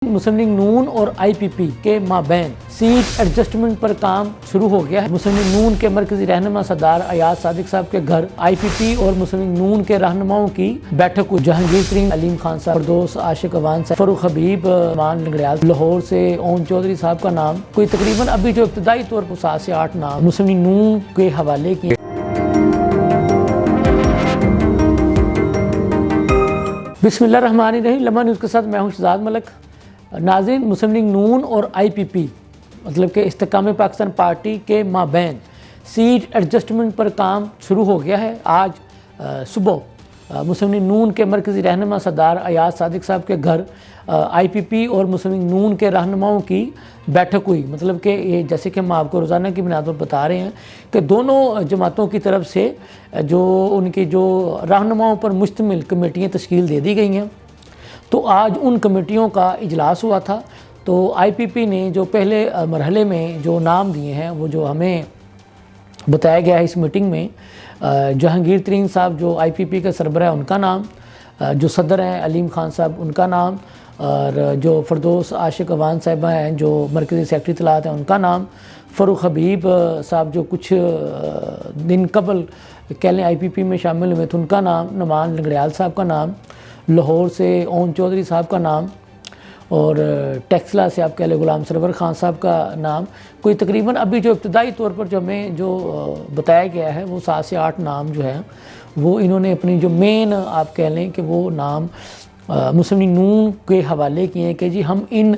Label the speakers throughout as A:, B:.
A: مسلم league نون اور آئی پی پی کے مابین سیٹ ایڈجسٹمنٹ پر کام شروع ہو گیا ہے۔ مسلم لیگ نون کے مرکزی رہنما سردار ایاز صادق صاحب کے گھر آئی پی پی اور مسلم لیگ نون کے رہنماؤں کی بیٹھک ہوئی۔ جہانگیر ترین، علیم خان صاحب، فردوس عاشق اعوان صاحب، فاروق حبیب، مان لنگڑیال، لاہور سے اون چودھری صاحب کا نام، کوئی تقریباً ابھی جو ابتدائی طور پر 7 سے 8 نام مسلم لیگ نون کے حوالے کیے۔ بسم اللہ الرحمن الرحیم۔ لمحہ نیوز کے ساتھ میں ہوں شہزاد ملک۔ ناظرین، مسلم لیگ نون اور آئی پی پی مطلب کہ استحکام پاکستان پارٹی کے مابین سیٹ ایڈجسٹمنٹ پر کام شروع ہو گیا ہے۔ آج صبح مسلم لیگ نون کے مرکزی رہنما سردار ایاز صادق صاحب کے گھر آئی پی پی اور مسلم لیگ نون کے رہنماؤں کی بیٹھک ہوئی۔ مطلب کہ یہ جیسے کہ ہم آپ کو روزانہ کی بنیاد پر بتا رہے ہیں کہ دونوں جماعتوں کی طرف سے جو ان کی جو رہنماؤں پر مشتمل کمیٹیاں تشکیل دے دی گئی ہیں، تو آج ان کمیٹیوں کا اجلاس ہوا تھا۔ تو آئی پی پی نے جو پہلے مرحلے میں جو نام دیے ہیں وہ جو ہمیں بتایا گیا ہے اس میٹنگ میں، جہانگیر ترین صاحب جو آئی پی پی کے سربراہ ہیں ان کا نام، جو صدر ہیں علیم خان صاحب ان کا نام، اور جو فردوس عاشق اعوان صاحبہ ہیں جو مرکزی سیکرٹری اطلاعات ہیں ان کا نام، فاروق حبیب صاحب جو کچھ دن قبل کہہ لیں آئی پی پی میں شامل ہوئے تھے ان کا نام، نمان لنگڑیال صاحب کا نام، لاہور سے اون چودھری صاحب کا نام، اور ٹیکسلا سے آپ کہہ لیں غلام سرور خان صاحب کا نام، کوئی تقریباً ابھی جو ابتدائی طور پر جو ہمیں جو بتایا گیا ہے وہ 7 سے 8 نام جو ہیں وہ انہوں نے اپنی جو مین آپ کہہ لیں کہ وہ نام مسلم لیگ نون کے حوالے کیے ہیں کہ جی ہم ان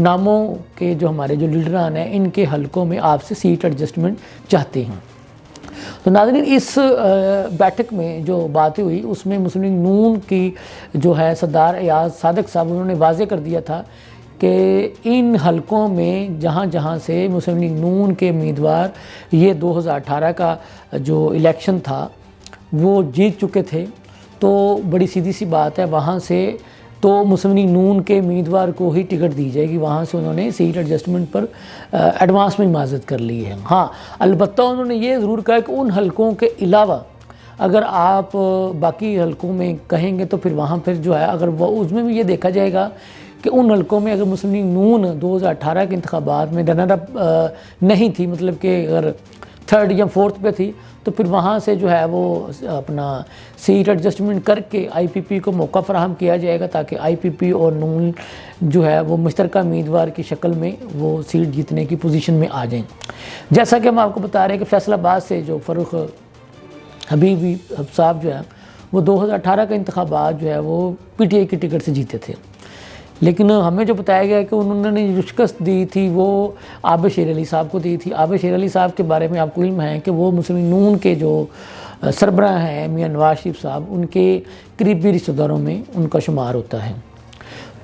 A: ناموں کے جو ہمارے جو لیڈران ہیں ان کے حلقوں میں آپ سے سیٹ ایڈجسٹمنٹ چاہتے ہیں۔ تو ناظرین، اس بیٹھک میں جو باتیں ہوئی اس میں مسلم لیگ نون کی جو ہے سردار ایاز صادق صاحب انہوں نے واضح کر دیا تھا کہ ان حلقوں میں جہاں جہاں سے مسلم لیگ نون کے امیدوار یہ 2018 کا جو الیکشن تھا وہ جیت چکے تھے، تو بڑی سیدھی سی بات ہے وہاں سے تو مسلم لیگ نون کے امیدوار کو ہی ٹکٹ دی جائے گی۔ وہاں سے انہوں نے سیٹ ایڈجسٹمنٹ پر ایڈوانس میں معذرت کر لی ہے۔ ہاں، البتہ انہوں نے یہ ضرور کہا کہ ان حلقوں کے علاوہ اگر آپ باقی حلقوں میں کہیں گے تو پھر وہاں پھر جو ہے اگر وہ اس میں بھی یہ دیکھا جائے گا کہ ان حلقوں میں اگر مسلم لیگ نون 2018 کے انتخابات میں رنر اپ نہیں تھی، مطلب کہ اگر 3rd یا 4th پہ تھی، تو پھر وہاں سے جو ہے وہ اپنا سیٹ ایڈجسٹمنٹ کر کے آئی پی پی کو موقع فراہم کیا جائے گا تاکہ آئی پی پی اور نون جو ہے وہ مشترکہ امیدوار کی شکل میں وہ سیٹ جیتنے کی پوزیشن میں آ جائیں۔ جیسا کہ ہم آپ کو بتا رہے ہیں کہ فیصل آباد سے جو فاروق حبیب صاحب جو ہے وہ 2018 کا انتخابات جو ہے وہ پی ٹی آئی کی ٹکٹ سے جیتے تھے، لیکن ہمیں جو بتایا گیا ہے کہ انہوں نے جو شکست دی تھی وہ عابد شیر علی صاحب کو دی تھی۔ عابد شیر علی صاحب کے بارے میں آپ کو علم ہے کہ وہ مسلم لیگ نون کے جو سربراہ ہیں میاں نواز شریف صاحب ان کے قریبی رشتہ داروں میں ان کا شمار ہوتا ہے۔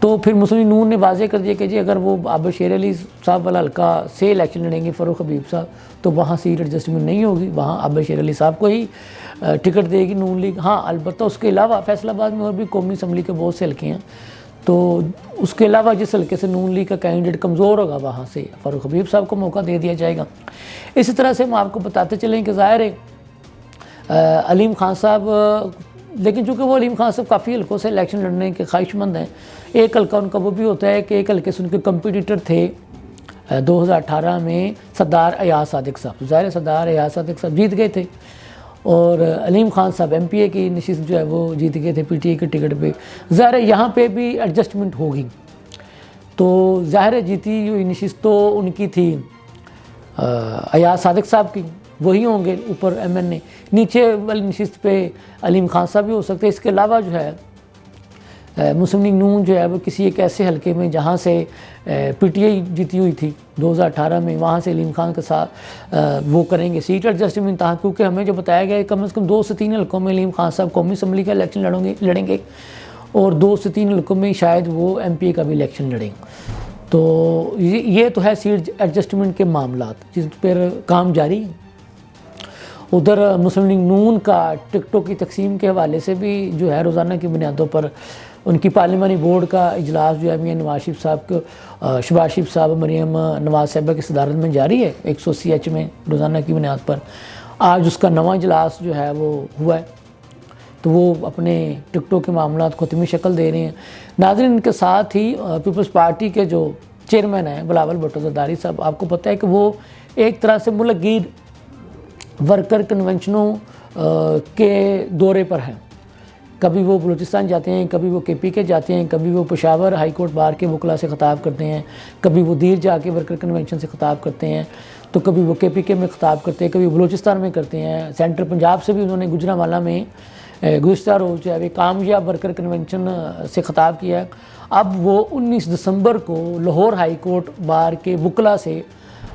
A: تو پھر مسلم لیگ نون نے واضح کر دیا کہ جی اگر وہ عابد شیر علی صاحب والا حلقہ سے الیکشن لڑیں گے فاروق حبیب صاحب تو وہاں سیٹ ایڈجسٹمنٹ نہیں ہوگی، وہاں عابد شیر علی صاحب کو ہی ٹکٹ دے گی نون لیگ۔ ہاں، البتہ اس کے علاوہ فیصل آباد میں اور بھی قومی اسمبلی کے بہت سے حلقے ہیں، تو اس کے علاوہ جس حلقے سے نون لیگ کا کینڈیڈیٹ کمزور ہوگا وہاں سے فاروق حبیب صاحب کو موقع دے دیا جائے گا۔ اسی طرح سے ہم آپ کو بتاتے چلیں کہ ظاہر ہے علیم خان صاحب، لیکن چونکہ وہ علیم خان صاحب کافی حلقوں سے الیکشن لڑنے کے خواہش مند ہیں، ایک حلقہ ان کا وہ بھی ہوتا ہے کہ ایک حلقے سے ان کے کمپیٹیٹر تھے 2018 میں سردار ایاز صادق صاحب، ظاہر سردار ایاز صادق صاحب جیت گئے تھے، اور علیم خان صاحب ایم پی اے کی نشست جو ہے وہ جیت گئے تھے پی ٹی آئی کے ٹکٹ پہ۔ ظاہر ہے یہاں پہ بھی ایڈجسٹمنٹ ہوگی، تو ظاہر ہے جیتی ہوئی نشست تو ان کی تھی ایاز صادق صاحب کی، وہی ہوں گے اوپر ایم این اے، نیچے والی نشست پہ علیم خان صاحب بھی ہو سکتے ہیں۔ اس کے علاوہ جو ہے مسلم لیگ نون جو ہے وہ کسی ایک ایسے حلقے میں جہاں سے پی ٹی آئی جیتی ہوئی تھی 2018 میں، وہاں سے علیم خان کے ساتھ وہ کریں گے سیٹ ایڈجسٹمنٹ، تاکہ کیونکہ ہمیں جو بتایا گیا ہے کم از کم 2 سے 3 حلقوں میں علیم خان صاحب قومی اسمبلی کا الیکشن لڑیں گے، اور 2 سے 3 حلقوں میں شاید وہ ایم پی اے کا بھی الیکشن لڑیں۔ تو یہ تو ہے سیٹ ایڈجسٹمنٹ کے معاملات جس پر کام جاری ہے۔ ادھر مسلم لیگ نون کا ٹکٹوں کی تقسیم کے حوالے سے بھی جو ہے روزانہ کی بنیادوں پر ان کی پارلیمانی بورڈ کا اجلاس جو ہے میاں نواز شریف صاحب کو شہباز شریف صاحب مریم نواز صاحبہ کی صدارت میں جاری ہے 180 ایچ میں روزانہ کی بنیاد پر۔ آج اس کا نواں اجلاس جو ہے وہ ہوا ہے۔ تو وہ اپنے ٹکٹوں کے معاملات کو حتمی شکل دے رہے ہیں۔ ناظرین، ان کے ساتھ ہی پیپلز پارٹی کے جو چیئرمین ہیں بلاول بھٹو زرداری صاحب، آپ کو پتہ ہے کہ وہ ایک طرح سے ملک گیر ورکر کنونشنوں کے دورے پر ہیں۔ کبھی وہ بلوچستان جاتے ہیں، کبھی وہ کے پی کے جاتے ہیں، کبھی وہ پشاور ہائی کورٹ بار کے وکلاء سے خطاب کرتے ہیں، کبھی وہ دیر جا کے ورکر کنونشن سے خطاب کرتے ہیں، تو کبھی وہ کے پی کے میں خطاب کرتے ہیں، کبھی بلوچستان میں کرتے ہیں۔ سینٹرل پنجاب سے بھی انہوں نے گوجرانوالہ میں گزشتہ روز جو ہے کامیاب ورکر کنونشن سے خطاب کیا ہے۔ اب وہ 19 دسمبر کو لاہور ہائی کورٹ بار کے وکلاء سے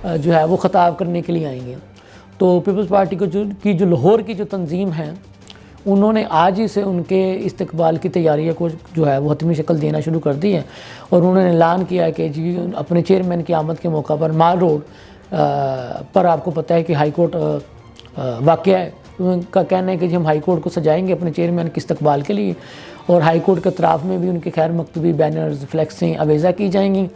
A: جو ہے وہ خطاب کرنے کے لیے آئیں گے۔ تو پیپلز پارٹی کو جو لاہور کی جو تنظیم ہے، انہوں نے آج ہی سے ان کے استقبال کی تیاریوں کو جو ہے وہ حتمی شکل دینا شروع کر دی ہے، اور انہوں نے اعلان کیا ہے کہ جی اپنے چیئرمین کی آمد کے موقع پر مال روڈ پر آپ کو پتہ ہے کہ ہائی کورٹ واقع ہے، ان کا کہنا ہے کہ جی ہم ہائی کورٹ کو سجائیں گے اپنے چیئرمین کے استقبال کے لیے، اور ہائی کورٹ کے اطراف میں بھی ان کے خیر مکتوبی بینرز فلیکسیں آویزہ کی جائیں گی۔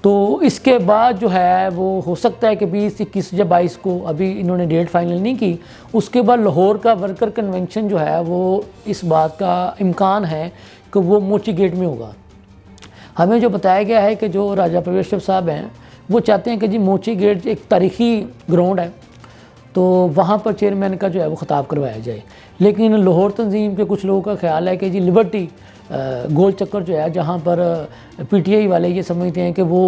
A: تو اس کے بعد جو ہے وہ ہو سکتا ہے کہ 20، 21 یا 22 کو، ابھی انہوں نے ڈیٹ فائنل نہیں کی، اس کے بعد لاہور کا ورکر کنونشن جو ہے وہ اس بات کا امکان ہے کہ وہ موچی گیٹ میں ہوگا۔ ہمیں جو بتایا گیا ہے کہ جو راجہ پرویز شرف صاحب ہیں وہ چاہتے ہیں کہ جی موچی گیٹ ایک تاریخی گراؤنڈ ہے، تو وہاں پر چیئرمین کا جو ہے وہ خطاب کروایا جائے، لیکن لاہور تنظیم کے کچھ لوگوں کا خیال ہے کہ جی لبرٹی گول چکر جو ہے جہاں پر پی ٹی آئی والے یہ سمجھتے ہیں کہ وہ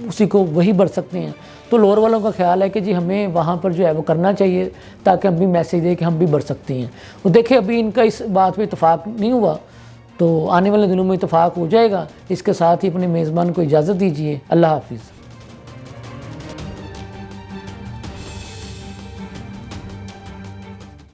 A: اسی کو وہی بڑھ سکتے ہیں، تو لاہور والوں کا خیال ہے کہ جی ہمیں وہاں پر جو ہے وہ کرنا چاہیے تاکہ ہم بھی میسیج دیں کہ ہم بھی بڑھ سکتے ہیں۔ وہ دیکھیں ابھی ان کا اس بات پہ اتفاق نہیں ہوا، تو آنے والے دنوں میں اتفاق ہو جائے گا۔ اس کے ساتھ ہی اپنے میزبان کو اجازت دیجیے۔ اللہ حافظ۔